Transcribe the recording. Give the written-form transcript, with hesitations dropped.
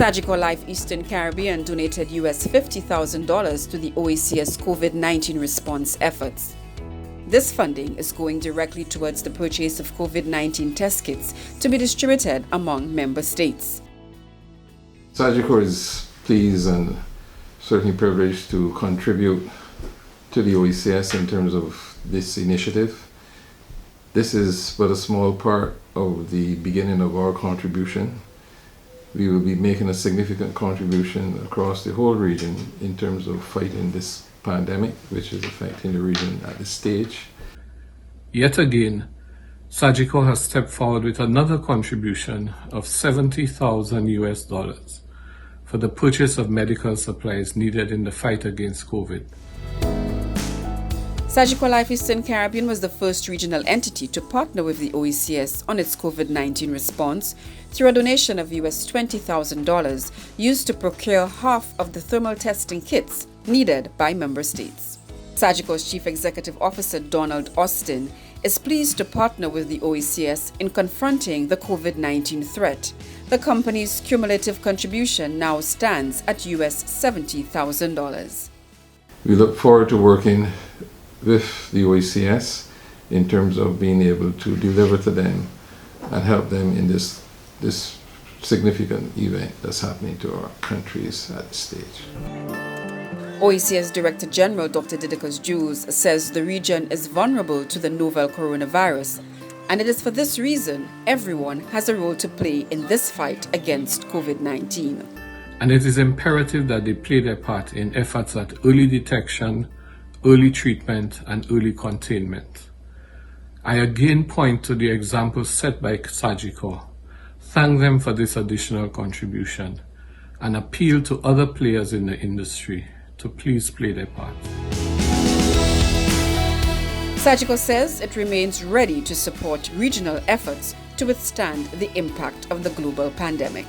Sagicor Life Eastern Caribbean donated US $50,000 to the OECS COVID-19 response efforts. This funding is going directly towards the purchase of COVID-19 test kits to be distributed among member states. Sagicor is pleased and certainly privileged to contribute to the OECS in terms of this initiative. This is but a small part of the beginning of our contribution. We will be making a significant contribution across the whole region in terms of fighting this pandemic, which is affecting the region at this stage. Yet again, Sagicor has stepped forward with another contribution of $70,000 for the purchase of medical supplies needed in the fight against COVID. Sagicor Life Eastern Caribbean was the first regional entity to partner with the OECS on its COVID-19 response through a donation of US $20,000 used to procure half of the thermal testing kits needed by member states. Sagicor's Chief Executive Officer Donald Austin is pleased to partner with the OECS in confronting the COVID-19 threat. The company's cumulative contribution now stands at US $70,000. We look forward to working with the OECS in terms of being able to deliver to them and help them in this significant event that's happening to our countries at this stage. OECS Director General Dr. Didacus Jules says the region is vulnerable to the novel coronavirus, and it is for this reason everyone has a role to play in this fight against COVID-19. And it is imperative that they play their part in efforts at early detection, early treatment, and early containment. I again point to the example set by Sagicor, thank them for this additional contribution, and appeal to other players in the industry to please play their part. Sagicor says it remains ready to support regional efforts to withstand the impact of the global pandemic.